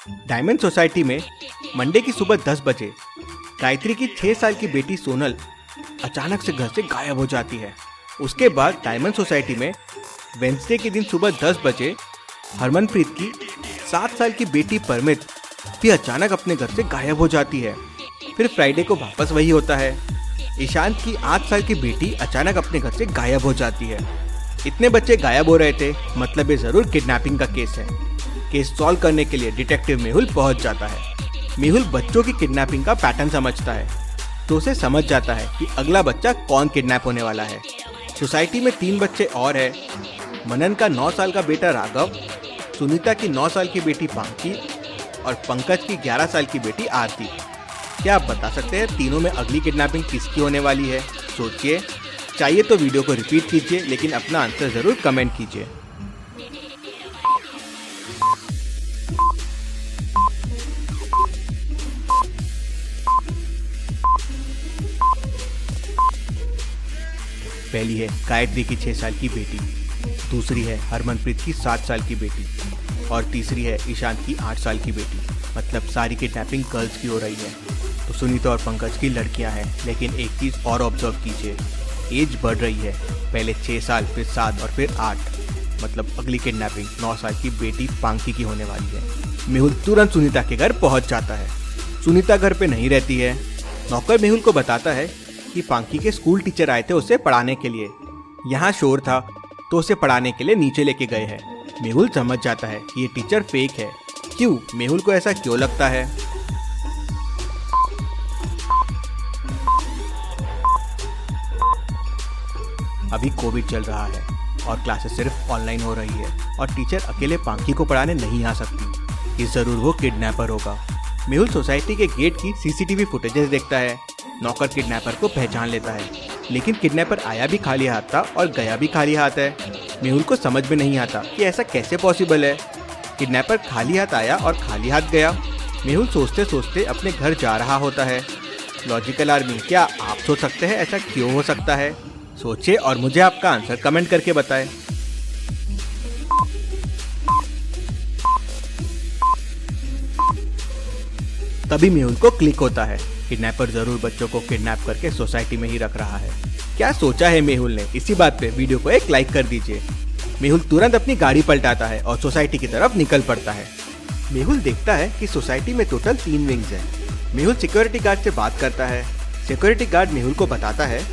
Diamond society में Monday की सुबह 10 बजे गायत्री की 6 साल की बेटी सोनल अचानक से घर से गायब हो जाती है। उसके बाद डायमंड सोसाइटी में वेंसडे के दिन सुबह 10 बजे हरमनप्रीत की 7 साल की बेटी परमित भी अचानक अपने घर से गायब हो जाती है। फिर फ्राइडे को वापस वही होता है। ईशांत की 8 साल की बेटी अचानक अपने घर से गायब हो जाती है। इतने बच्चे गायब हो रहे थे, मतलब ये जरूर किडनैपिंग का केस है। केस सॉल्व करने के लिए डिटेक्टिव मेहुल पहुंच जाता है। मेहुल बच्चों की किडनैपिंग का पैटर्न समझता है, तो उसे समझ जाता है कि अगला बच्चा कौन किडनैप होने वाला है। सोसाइटी में 3 बच्चे और हैं। मनन का 9 साल का बेटा राघव, सुनीता की 9 साल की बेटी पांकी और पंकज की 11 साल की बेटी आरती। क्या आप बता सकते हैं तीनों में अगली किडनैपिंग किसकी होने वाली है? सोचिए। चाहिए तो वीडियो को रिपीट कीजिए, लेकिन अपना आंसर जरूर कमेंट कीजिए। पहली है गायत्री की 6 साल की बेटी, दूसरी है हरमनप्रीत की 7 साल की बेटी और तीसरी है ईशांत की 8 साल की बेटी। मतलब सारी किडनैपिंग गर्ल्स की हो रही है। तो सुनीता और पंकज की लड़कियां हैं, लेकिन एक चीज़ और ऑब्जर्व कीजिए, एज बढ़ रही है। पहले 6 साल, फिर 7 और फिर 8। मतलब अगली किडनैपिंग 9 साल की बेटी पांकी की होने वाली है। मेहुल तुरंत सुनीता के घर पहुंच जाता है। सुनीता घर पे नहीं रहती है। नौकर मेहुल को बताता है कि पांकी के स्कूल टीचर आए थे उसे पढ़ाने के लिए। यहाँ शोर था तो उसे पढ़ाने के लिए नीचे लेके गए हैं। मेहुल समझ जाता है कि ये टीचर फेक है। क्यों? मेहुल को ऐसा क्यों लगता है? अभी कोविड चल रहा है और क्लासेस सिर्फ ऑनलाइन हो रही है और टीचर अकेले पांकी को पढ़ाने नहीं आ सकती। ये जरूर वो किडनैपर होगा। मेहुल सोसाइटी के गेट की सीसीटीवी फुटेजेस देखता है। नौकर किडनैपर को पहचान लेता है, लेकिन किडनैपर आया भी खाली हाथ था और गया भी खाली हाथ है। मेहुल को समझ में नहीं आता कि ऐसा कैसे पॉसिबल है। किडनैपर खाली हाथ आया और खाली हाथ गया। मेहुल सोचते सोचते अपने घर जा रहा होता है। लॉजिकल आर्मी, क्या आप सोच सकते हैं ऐसा क्यों हो सकता है? सोचिए और मुझे आपका आंसर कमेंट करके बताएं। तभी मेहुल को क्लिक होता है, किडनैपर जरूर बच्चों को किडनैप करके सोसाइटी में ही रख रहा है। क्या सोचा है मेहुल ने? इसी बात पे वीडियो को एक लाइक कर दीजिए। मेहुल तुरंत अपनी गाड़ी पलटाता है और सोसाइटी की तरफ निकल पड़ता है। मेहुल देखता है कि सोसाइटी में टोटल 3 विंग्स हैं। मेहुल सिक्योरिटी गार्ड से बात करता है। सिक्योरिटी गार्ड मेहुल को बताता है,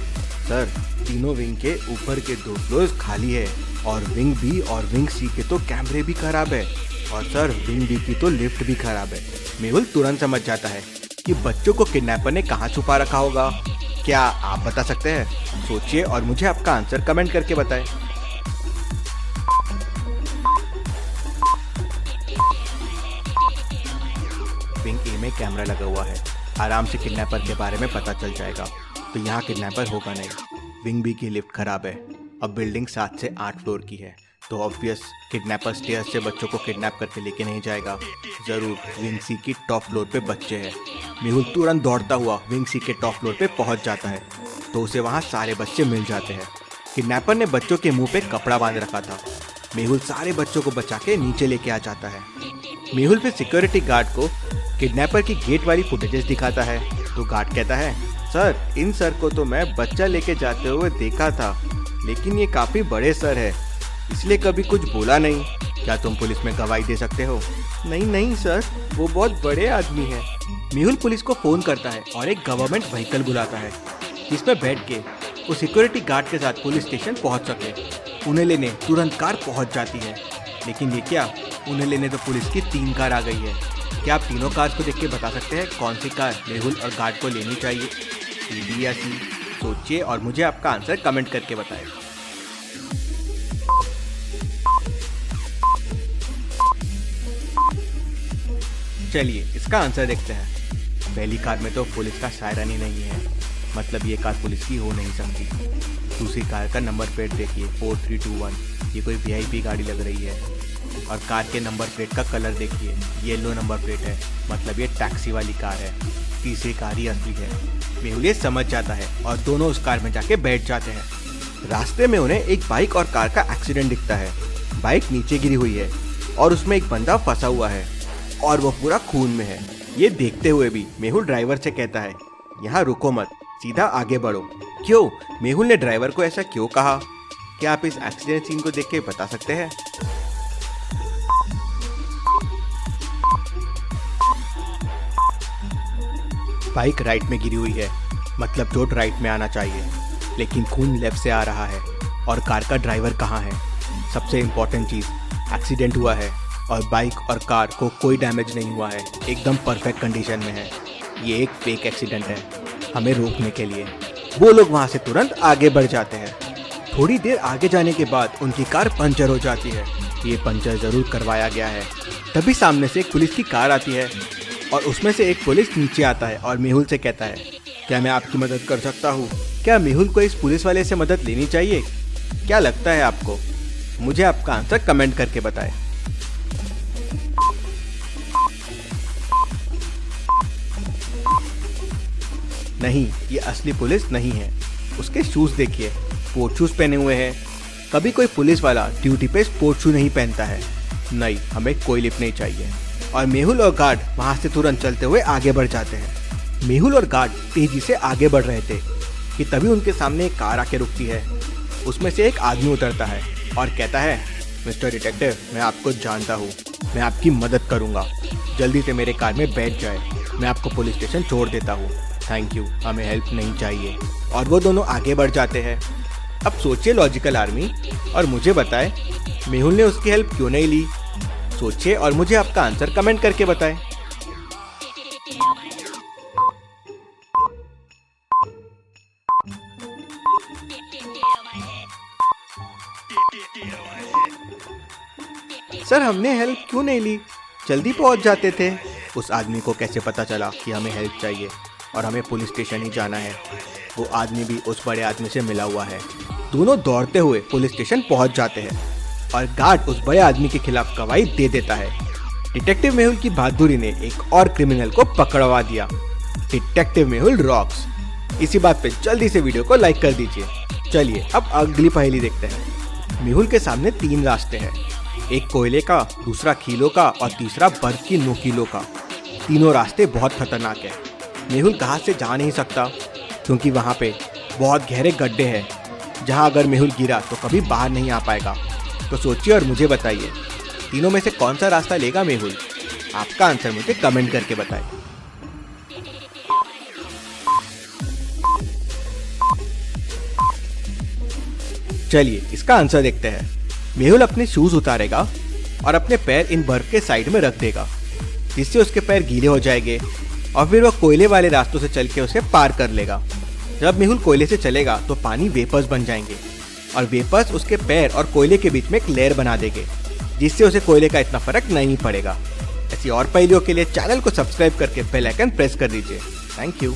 सर तीनों विंग के ऊपर के 2 फ्लोर्स खाली है और विंग बी और विंग सी के तो कैमरे भी खराब है और सर विंग डी की तो लिफ्ट भी खराब है। मेहुल तुरंत समझ जाता है कि बच्चों को किडनैपर ने कहाँ छुपा रखा होगा। क्या आप बता सकते हैं? सोचिए और मुझे आपका आंसर कमेंट करके बताएं। विंग ए में कैमरा लगा हुआ है, आराम से किडनैपर के बारे में पता चल जाएगा। तो यहाँ किडनैपर होगा नहीं। विंग बी की लिफ्ट खराब है। अब बिल्डिंग 7 से 8 फ्लोर की है, तो ऑब्वियस किडनैपर स्टेयर्स से बच्चों को किडनैप करके लेके नहीं जाएगा। जरूर विंग सी की टॉप फ्लोर पे बच्चे हैं। मेहुल तुरंत दौड़ता हुआ विंग सी के टॉप फ्लोर पे पहुंच जाता है, तो उसे वहां सारे बच्चे मिल जाते हैं। किडनैपर ने बच्चों के मुंह पे कपड़ा बांध रखा था। मेहुल सारे बच्चों को बचा के नीचे लेके आ जाता है। मेहुल फिर सिक्योरिटी गार्ड को किडनैपर की गेट वाली फुटेजेस दिखाता है, तो गार्ड कहता है, सर इन सर को तो मैं बच्चा लेके जाते हुए देखा था, लेकिन ये काफी बड़े सर है, इसलिए कभी कुछ बोला नहीं। क्या तुम पुलिस में गवाही दे सकते हो? नहीं नहीं सर, वो बहुत बड़े आदमी हैं। मेहुल पुलिस को फोन करता है और एक गवर्नमेंट व्हीकल बुलाता है, जिसमें बैठ के वो सिक्योरिटी गार्ड के साथ पुलिस स्टेशन पहुंच सके। उन्हें लेने तुरंत कार पहुंच जाती है, लेकिन ये क्या, उन्हें लेने तो पुलिस की 3 कार आ गई है। क्या आप तीनों कार्स को देख के बता सकते हैं कौन सी कार मेहुल और गार्ड को लेनी चाहिए, डी या सी? सोचिए और मुझे आपका आंसर कमेंट करके बताएं। चलिए इसका आंसर देखते हैं। पहली कार में तो पुलिस का सायरन ही नहीं है, मतलब ये कार पुलिस की हो नहीं सकती। दूसरी कार का नंबर प्लेट देखिए 4321, ये कोई वीआईपी गाड़ी लग रही है। और कार के नंबर प्लेट का कलर देखिए, येलो नंबर प्लेट है, मतलब ये टैक्सी वाली कार है। तीसरी कार ही असली है। मेहुल ये समझ जाता है और दोनों उस कार में जाके बैठ जाते हैं। रास्ते में उन्हें एक बाइक और कार का एक्सीडेंट दिखता है। बाइक नीचे गिरी हुई है और उसमें एक बंदा फंसा हुआ है। और वो पूरा खून में है। ये देखते हुए भी मेहुल ड्राइवर से कहता है, यहाँ रुको मत, सीधा आगे बढ़ो। क्यों? मेहुल ने ड्राइवर को ऐसा क्यों कहा? क्या आप इस एक्सीडेंट सीन को देख के बता सकते हैं? बाइक राइट में गिरी हुई है, मतलब रोड राइट में आना चाहिए, लेकिन खून लेफ्ट से आ रहा है। और कार का ड्राइवर कहाँ है? सबसे इम्पोर्टेंट चीज़, एक्सीडेंट हुआ है और बाइक और कार को कोई डैमेज नहीं हुआ है, एकदम परफेक्ट कंडीशन में है। ये एक फेक एक्सीडेंट है। हमें रोकने के लिए वो लोग वहाँ से तुरंत आगे बढ़ जाते हैं। थोड़ी देर आगे जाने के बाद उनकी कार पंचर हो जाती है। ये पंचर ज़रूर करवाया गया है। तभी सामने से एक पुलिस की कार आती है और उसमें से एक पुलिस नीचे आता है और मेहुल से कहता है, क्या मैं आपकी मदद कर सकता हूँ? क्या मेहुल को इस पुलिस वाले से मदद लेनी चाहिए? क्या लगता है आपको? मुझे आपका आंसर कमेंट करके बताएं। नहीं, ये असली पुलिस नहीं है। उसके शूज़ देखिए, स्पोर्ट शूज़ पहने हुए हैं। कभी कोई पुलिस वाला ड्यूटी पे स्पोर्ट शू नहीं पहनता है। नहीं, हमें कोई लिप नहीं चाहिए। और मेहुल और गार्ड वहाँ से तुरंत चलते हुए आगे बढ़ जाते हैं। मेहुल और गार्ड तेजी से आगे बढ़ रहे थे कि तभी उनके सामने एक कार आके रुकती है। उसमें से एक आदमी उतरता है और कहता है, मिस्टर डिटेक्टिव, मैं आपको जानता हूँ, मैं आपकी मदद करूँगा। जल्दी से मेरे कार में बैठ जाए, मैं आपको पुलिस स्टेशन छोड़ देता हूँ। थैंक यू, हमें हेल्प नहीं चाहिए। और वो दोनों आगे बढ़ जाते हैं। अब सोचिए लॉजिकल आर्मी, और मुझे बताएं मेहुल ने उसकी हेल्प क्यों नहीं ली? सोचिए और मुझे आपका आंसर कमेंट करके बताएं। सर, हमने हेल्प क्यों नहीं ली? जल्दी पहुंच जाते थे। उस आदमी को कैसे पता चला कि हमें हेल्प चाहिए और हमें पुलिस स्टेशन ही जाना है? वो आदमी भी उस बड़े आदमी से मिला हुआ है। दोनों दौड़ते हुए पुलिस स्टेशन पहुंच जाते हैं और गार्ड उस बड़े आदमी के खिलाफ गवाही दे देता है। डिटेक्टिव मेहुल की बहादुरी ने एक और क्रिमिनल को पकड़वा दिया। Detective Mehul rocks. इसी बात पे जल्दी से वीडियो को लाइक कर दीजिए। चलिए अब अगली पहेली देखते हैं। मेहुल के सामने 3 रास्ते हैं, एक कोयले का, दूसरा खीलों का और तीसरा बर्फ की नोकीलों का। तीनों रास्ते बहुत खतरनाक है। मेहुल कहाँ से जा नहीं सकता क्योंकि वहाँ पे बहुत गहरे गड्ढे हैं जहाँ अगर मेहुल गिरा तो कभी बाहर नहीं आ पाएगा। तो सोचिए और मुझे बताइए, तीनों में से कौन सा रास्ता लेगा मेहुल? आपका आंसर मुझे कमेंट करके बताएं। चलिए इसका आंसर देखते हैं। मेहुल अपने शूज उतारेगा और अपने पैर इन बर्फ के साइड में रख देगा, जिससे उसके पैर गीले हो जाएंगे और फिर वह कोयले वाले रास्तों से चल के उसे पार कर लेगा। जब मेहुल कोयले से चलेगा तो पानी वेपर्स बन जाएंगे और वेपर्स उसके पैर और कोयले के बीच में एक लेयर बना देंगे, जिससे उसे कोयले का इतना फर्क नहीं पड़ेगा। ऐसी और पहेलियों के लिए चैनल को सब्सक्राइब करके बेल आइकन प्रेस कर दीजिए। Thank you.